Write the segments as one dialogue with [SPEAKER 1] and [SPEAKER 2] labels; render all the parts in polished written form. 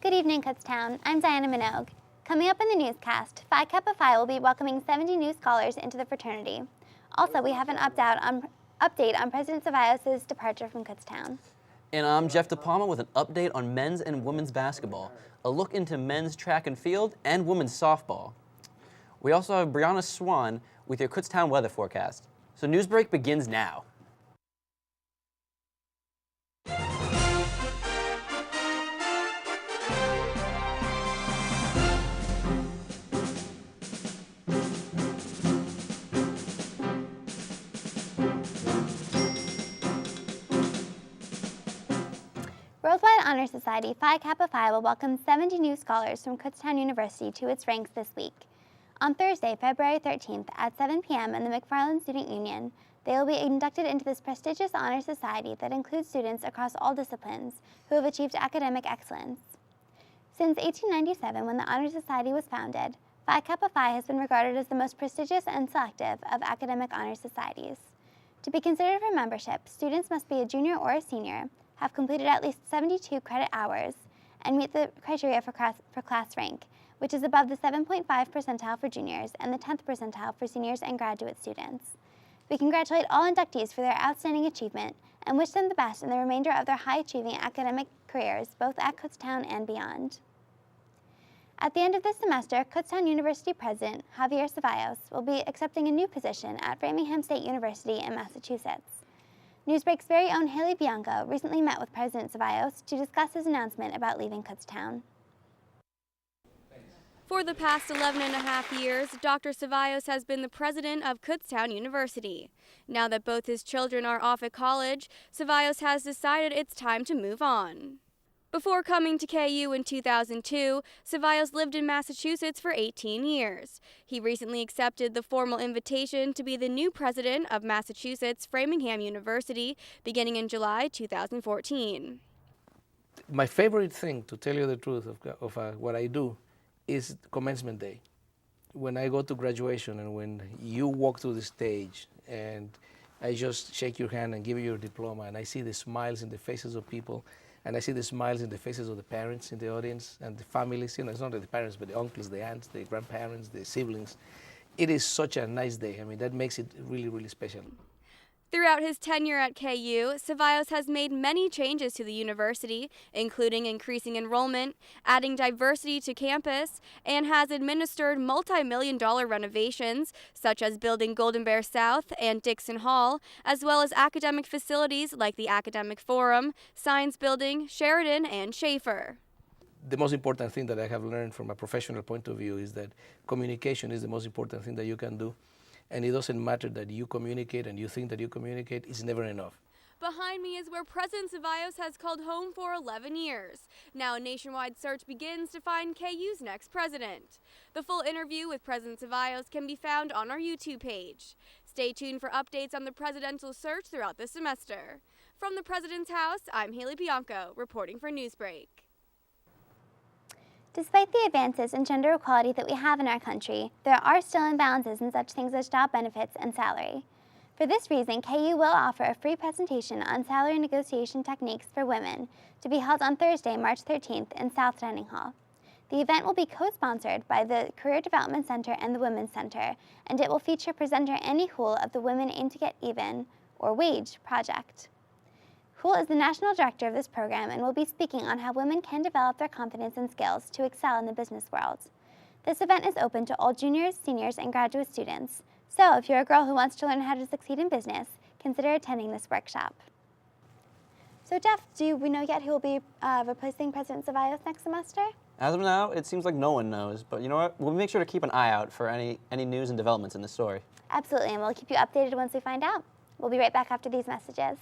[SPEAKER 1] Good evening, Kutztown. I'm Diana Minogue. Coming up in the newscast, Phi Kappa Phi will be welcoming 70 new scholars into the fraternity. Also, we have an update on President Cevallos' departure from Kutztown.
[SPEAKER 2] And I'm Jeff DePalma with an update on men's and women's basketball, a look into men's track and field and women's softball. We also have Brianna Swan with your Kutztown weather forecast. So Newsbreak begins now.
[SPEAKER 1] Worldwide Honor Society Phi Kappa Phi will welcome 70 new scholars from Kutztown University to its ranks this week. On Thursday, February 13th at 7 p.m. in the McFarland Student Union, they will be inducted into this prestigious honor society that includes students across all disciplines who have achieved academic excellence. Since 1897, when the Honor Society was founded, Phi Kappa Phi has been regarded as the most prestigious and selective of academic honor societies. To be considered for membership, students must be a junior or a senior, have completed at least 72 credit hours, and meet the criteria for class rank, which is above the 7.5 percentile for juniors and the 10th percentile for seniors and graduate students. We congratulate all inductees for their outstanding achievement and wish them the best in the remainder of their high-achieving academic careers, both at Kutztown and beyond. At the end of this semester, Kutztown University President Javier Cevallos will be accepting a new position at Framingham State University in Massachusetts. Newsbreak's very own Haley Bianco recently met with President Cevallos to discuss his announcement about leaving Kutztown.
[SPEAKER 3] For the past 11 and a half years, Dr. Cevallos has been the president of Kutztown University. Now that both his children are off at college, Cevallos has decided it's time to move on. Before coming to KU in 2002, Cevallos lived in Massachusetts for 18 years. He recently accepted the formal invitation to be the new president of Massachusetts Framingham University beginning in July 2014.
[SPEAKER 4] My favorite thing, to tell you the truth, of what I do is commencement day. When I go to graduation and when you walk to the stage and I just shake your hand and give you your diploma and I see the smiles in the faces of people, and I see the smiles in the faces of the parents in the audience and the families, it's not only the parents, but the uncles, the aunts, the grandparents, the siblings. It is such a nice day. I mean, that makes it really, really special.
[SPEAKER 3] Throughout his tenure at KU, Cevallos has made many changes to the university, including increasing enrollment, adding diversity to campus, and has administered multi-million-dollar renovations, such as building Golden Bear South and Dixon Hall, as well as academic facilities like the Academic Forum, Science Building, Sheridan, and Schaefer.
[SPEAKER 4] The most important thing that I have learned from a professional point of view is that communication is the most important thing that you can do. And it doesn't matter that you communicate and you think that you communicate, it's never enough.
[SPEAKER 3] Behind me is where President Cevallos has called home for 11 years. Now a nationwide search begins to find KU's next president. The full interview with President Cevallos can be found on our YouTube page. Stay tuned for updates on the presidential search throughout the semester. From the President's House, I'm Haley Bianco, reporting for Newsbreak.
[SPEAKER 1] Despite the advances in gender equality that we have in our country, there are still imbalances in such things as job benefits and salary. For this reason, KU will offer a free presentation on salary negotiation techniques for women to be held on Thursday, March 13th in South Dining Hall. The event will be co-sponsored by the Career Development Center and the Women's Center, and it will feature presenter Annie Houle of the Women Aim to Get Even, or WAGE, project. Houle is the national director of this program and will be speaking on how women can develop their confidence and skills to excel in the business world. This event is open to all juniors, seniors, and graduate students. So if you're a girl who wants to learn how to succeed in business, consider attending this workshop. So Jeff, do we know yet who will be replacing President Cevallos next semester?
[SPEAKER 2] As of now, it seems like no one knows, but you know what? We'll make sure to keep an eye out for any news and developments in this story.
[SPEAKER 1] Absolutely, and we'll keep you updated once we find out. We'll be right back after these messages.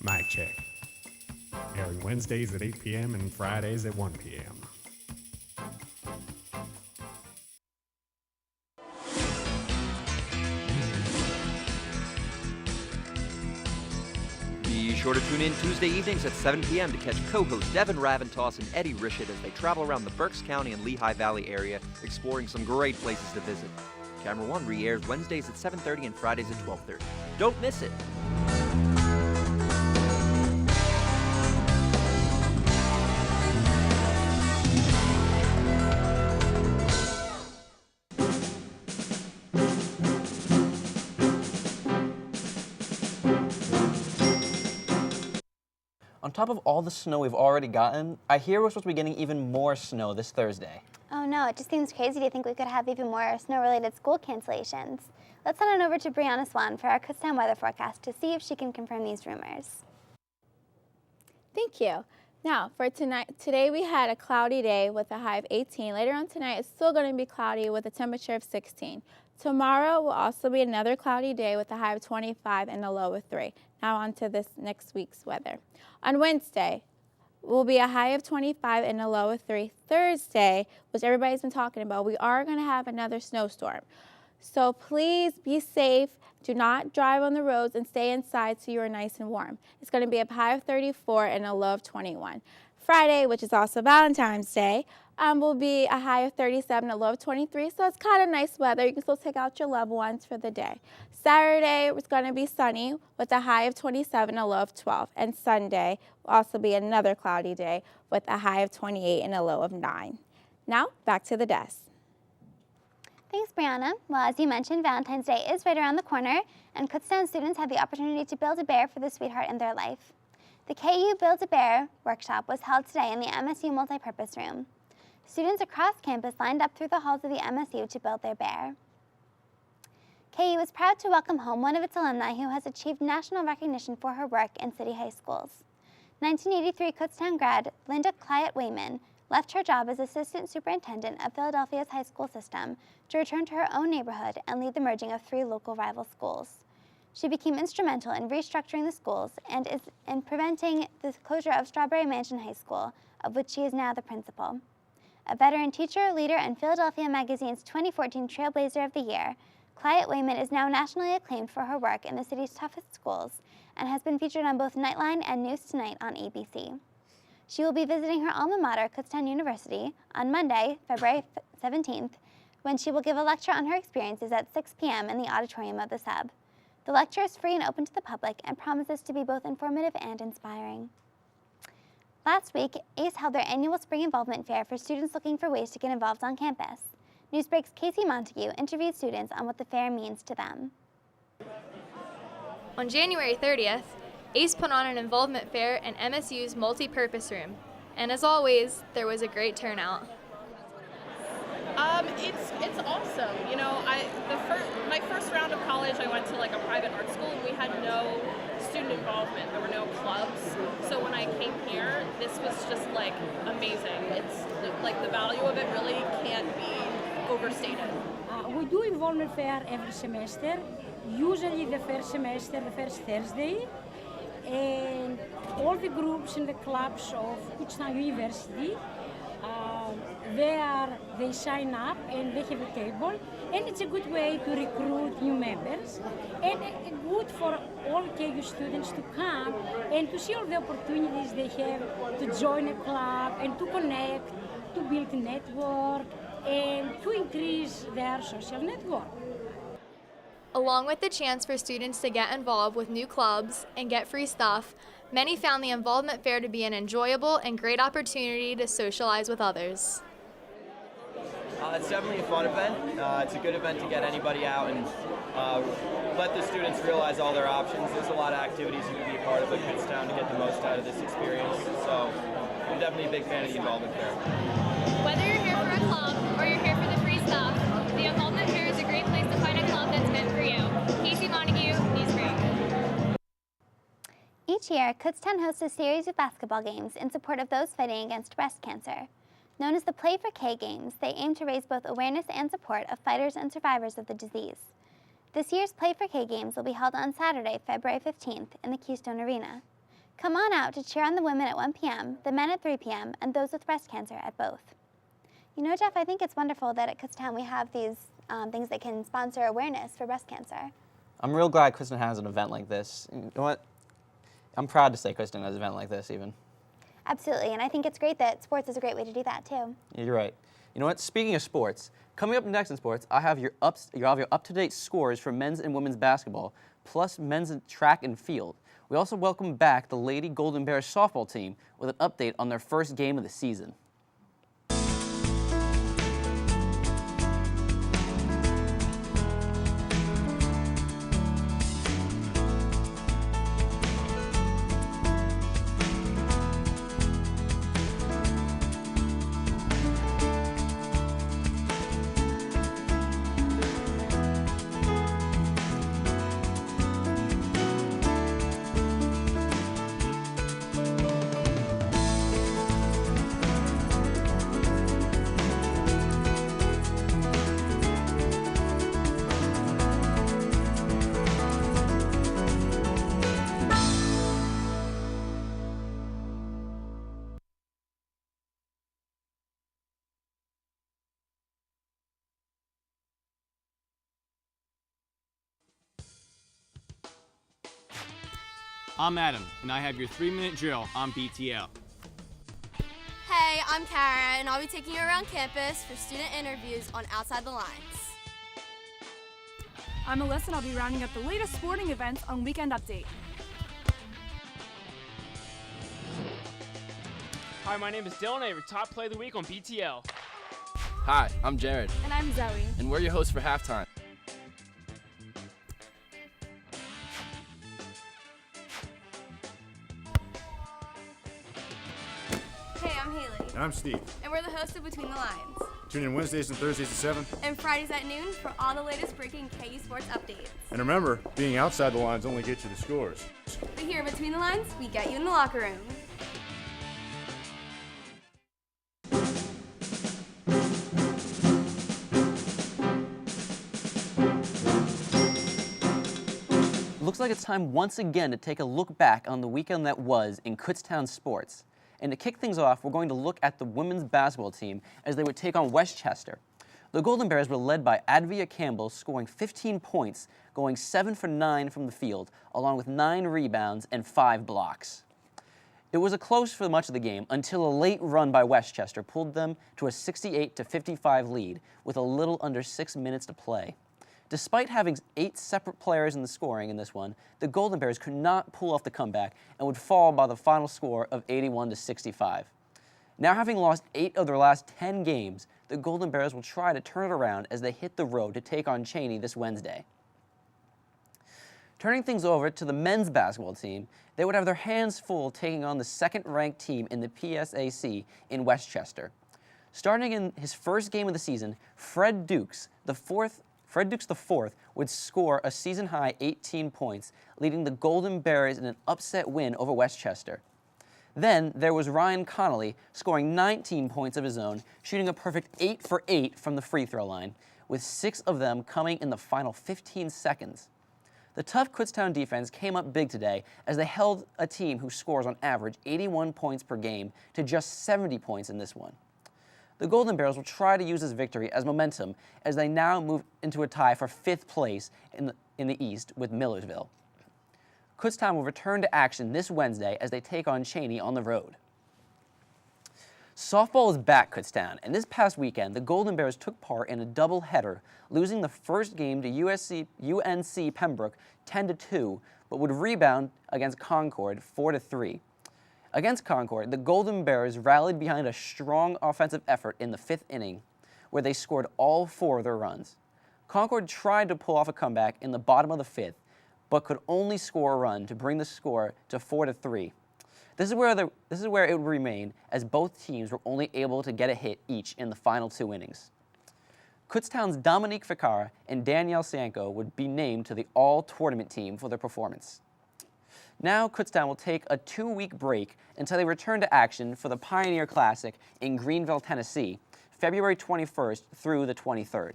[SPEAKER 5] Mic check. Airing Wednesdays at 8 p.m. and Fridays at 1 p.m.
[SPEAKER 6] Be sure to tune in Tuesday evenings at 7 p.m. to catch co-hosts Devin Raventoss and Eddie Rishid as they travel around the Berks County and Lehigh Valley area, exploring some great places to visit. Camera One re-airs Wednesdays at 7:30 and Fridays at 12:30. Don't miss it!
[SPEAKER 2] On top of all the snow we've already gotten, I hear we're supposed to be getting even more snow this Thursday.
[SPEAKER 1] Oh no, it just seems crazy to think we could have even more snow-related school cancellations. Let's send it over to Brianna Swan for our Kutztown weather forecast to see if she can confirm these rumors.
[SPEAKER 7] Thank you. Now, for today we had a cloudy day with a high of 18. Later on tonight, it's still going to be cloudy with a temperature of 16. Tomorrow will also be another cloudy day with a high of 25 and a low of 3. Now on to this next week's weather. On Wednesday, will be a high of 25 and a low of 3. Thursday, which everybody's been talking about, we are going to have another snowstorm. So please be safe. Do not drive on the roads and stay inside so you are nice and warm. It's going to be a high of 34 and a low of 21. Friday, which is also Valentine's Day, will be a high of 37, a low of 23, so it's kind of nice weather. You can still take out your loved ones for the day. Saturday, it's going to be sunny with a high of 27, a low of 12. And Sunday will also be another cloudy day with a high of 28 and a low of 9. Now, back to the desk.
[SPEAKER 1] Thanks, Brianna. Well, as you mentioned, Valentine's Day is right around the corner, and Kutztown students had the opportunity to build a bear for the sweetheart in their life. The KU Build-A-Bear workshop was held today in the MSU Multipurpose Room. Students across campus lined up through the halls of the MSU to build their bear. KU is proud to welcome home one of its alumni who has achieved national recognition for her work in city high schools. 1983 Kutztown grad Linda Clyott-Wayman left her job as assistant superintendent of Philadelphia's high school system to return to her own neighborhood and lead the merging of 3 local rival schools. She became instrumental in restructuring the schools and is in preventing the closure of Strawberry Mansion High School, of which she is now the principal. A veteran teacher, leader, and Philadelphia Magazine's 2014 Trailblazer of the Year, Clyott-Wayman is now nationally acclaimed for her work in the city's toughest schools and has been featured on both Nightline and News Tonight on ABC. She will be visiting her alma mater, Kutztown University, on Monday, February 17th, when she will give a lecture on her experiences at 6 p.m. in the auditorium of the Sub. The lecture is free and open to the public and promises to be both informative and inspiring. Last week, ACE held their annual Spring Involvement Fair for students looking for ways to get involved on campus. Newsbreak's Casey Montague interviewed students on what the fair means to them.
[SPEAKER 8] On January 30th, ACE put on an involvement fair in MSU's multi-purpose room, and as always, there was a great turnout.
[SPEAKER 9] It's awesome. You know, my first round of college, I went to like a private art school, and we had no student involvement. There were no clubs. So when I came here, this was just like amazing. It's like the value of it really can't be overstated.
[SPEAKER 10] We do involvement fair every semester. Usually the first semester, the first Thursday, and all the groups in the clubs of Kutztown University. They sign up and they have a table, and it's a good way to recruit new members and good for all KU students to come and to see all the opportunities they have to join a club and to connect, to build a network and to increase their social network.
[SPEAKER 8] Along with the chance for students to get involved with new clubs and get free stuff, many found the involvement fair to be an enjoyable and great opportunity to socialize with others.
[SPEAKER 11] It's definitely a fun event. It's a good event to get anybody out and let the students realize all their options. There's a lot of activities you can be a part of at Kutztown to get the most out of this experience. So I'm definitely a big fan of the involvement fair.
[SPEAKER 8] Whether you're here for a club or you're here for the free stuff, the involvement fair is a great place to find a club that's meant for you. Casey Montague, Newsbreak.
[SPEAKER 1] Each year, Kutztown hosts a series of basketball games in support of those fighting against breast cancer. Known as the Play for K Games, they aim to raise both awareness and support of fighters and survivors of the disease. This year's Play for K Games will be held on Saturday, February 15th in the Keystone Arena. Come on out to cheer on the women at 1 p.m., the men at 3 p.m., and those with breast cancer at both. You know, Jeff, I think it's wonderful that at Kutztown we have these things that can sponsor awareness for breast cancer.
[SPEAKER 2] I'm real glad Kutztown has an event like this. You know what? I'm proud to say Kutztown has an event like this even.
[SPEAKER 1] Absolutely, and I think it's great that sports is a great way to do that too.
[SPEAKER 2] Yeah, you're right. You know what? Speaking of sports, coming up next in sports, I have your up-to-date scores for men's and women's basketball, plus men's track and field. We also welcome back the Lady Golden Bears softball team with an update on their first game of the season.
[SPEAKER 12] I'm Adam, and I have your 3-minute drill on BTL.
[SPEAKER 3] Hey, I'm Kara, and I'll be taking you around campus for student interviews on Outside the Lines.
[SPEAKER 13] I'm Alyssa, and I'll be rounding up the latest sporting events on Weekend Update.
[SPEAKER 12] Hi, my name is Dylan, and I have your top play of the week on BTL.
[SPEAKER 14] Hi, I'm Jared.
[SPEAKER 13] And I'm Zoe.
[SPEAKER 14] And we're your hosts for Halftime.
[SPEAKER 3] Hey, I'm Haley.
[SPEAKER 15] And I'm Steve.
[SPEAKER 3] And we're the hosts of Between the Lines.
[SPEAKER 15] Tune in Wednesdays and Thursdays at 7.
[SPEAKER 3] And Fridays at noon for all the latest breaking KU sports updates.
[SPEAKER 15] And remember, being outside the lines only gets you the scores.
[SPEAKER 3] But here in Between the Lines, we get you in the locker room.
[SPEAKER 2] Looks like it's time once again to take a look back on the weekend that was in Kutztown sports. And to kick things off, we're going to look at the women's basketball team as they would take on Westchester. The Golden Bears were led by Advia Campbell, scoring 15 points, going 7 for 9 from the field, along with 9 rebounds and 5 blocks. It was a close for much of the game until a late run by Westchester pulled them to a 68-55 lead with a little under 6 minutes to play. Despite having 8 separate players in the scoring in this one, the Golden Bears could not pull off the comeback and would fall by the final score of 81-65. Now having lost 8 of their last 10 games, the Golden Bears will try to turn it around as they hit the road to take on Cheney this Wednesday. Turning things over to the men's basketball team, they would have their hands full taking on the second-ranked team in the PSAC in Westchester. Starting in his first game of the season, Fred Dukes the fourth would score a season-high 18 points, leading the Golden Bears in an upset win over Westchester. Then there was Ryan Connolly, scoring 19 points of his own, shooting a perfect 8 for 8 from the free throw line, with 6 of them coming in the final 15 seconds. The tough Kutztown defense came up big today as they held a team who scores on average 81 points per game to just 70 points in this one. The Golden Bears will try to use this victory as momentum as they now move into a tie for 5th place in the East with Millersville. Kutztown will return to action this Wednesday as they take on Cheney on the road. Softball is back, Kutztown, and this past weekend, the Golden Bears took part in a doubleheader, losing the first game to UNC Pembroke 10-2, but would rebound against Concord 4-3. Against Concord, the Golden Bears rallied behind a strong offensive effort in the 5th inning, where they scored all 4 of their runs. Concord tried to pull off a comeback in the bottom of the 5th, but could only score a run to bring the score to 4-3. This is where it would remain, as both teams were only able to get a hit each in the final 2 innings. Kutztown's Dominique Ficara and Danielle Sanko would be named to the all-tournament team for their performance. Now Kutztown will take a 2-week break until they return to action for the Pioneer Classic in Greenville, Tennessee, February 21st through the 23rd.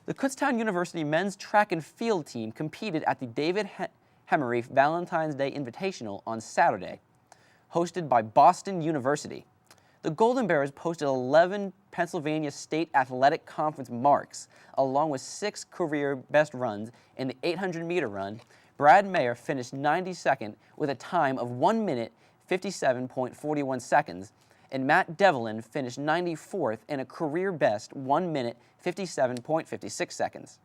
[SPEAKER 2] The Kutztown University men's track and field team competed at the David Hemmerreef Valentine's Day Invitational on Saturday, hosted by Boston University. The Golden Bears posted 11 Pennsylvania State Athletic Conference marks, along with 6 career best runs in the 800-meter run. Brad Mayer finished 92nd with a time of 1 minute 57.41 seconds, and Matt Devlin finished 94th in a career best 1 minute 57.56 seconds.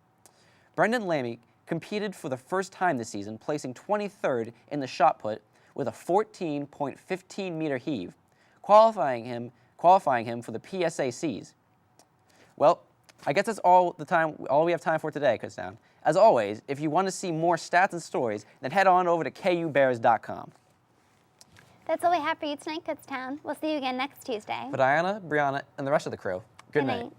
[SPEAKER 2] Brendan Lamy competed for the first time this season, placing 23rd in the shot put with a 14.15 meter heave, qualifying him for the PSACs. Well, I guess that's all we have time for today, Kutztown. As always, if you want to see more stats and stories, then head on over to kubears.com.
[SPEAKER 1] That's all we have for you tonight, Kutztown. We'll see you again next Tuesday.
[SPEAKER 2] For Diana, Brianna, and the rest of the crew, good night.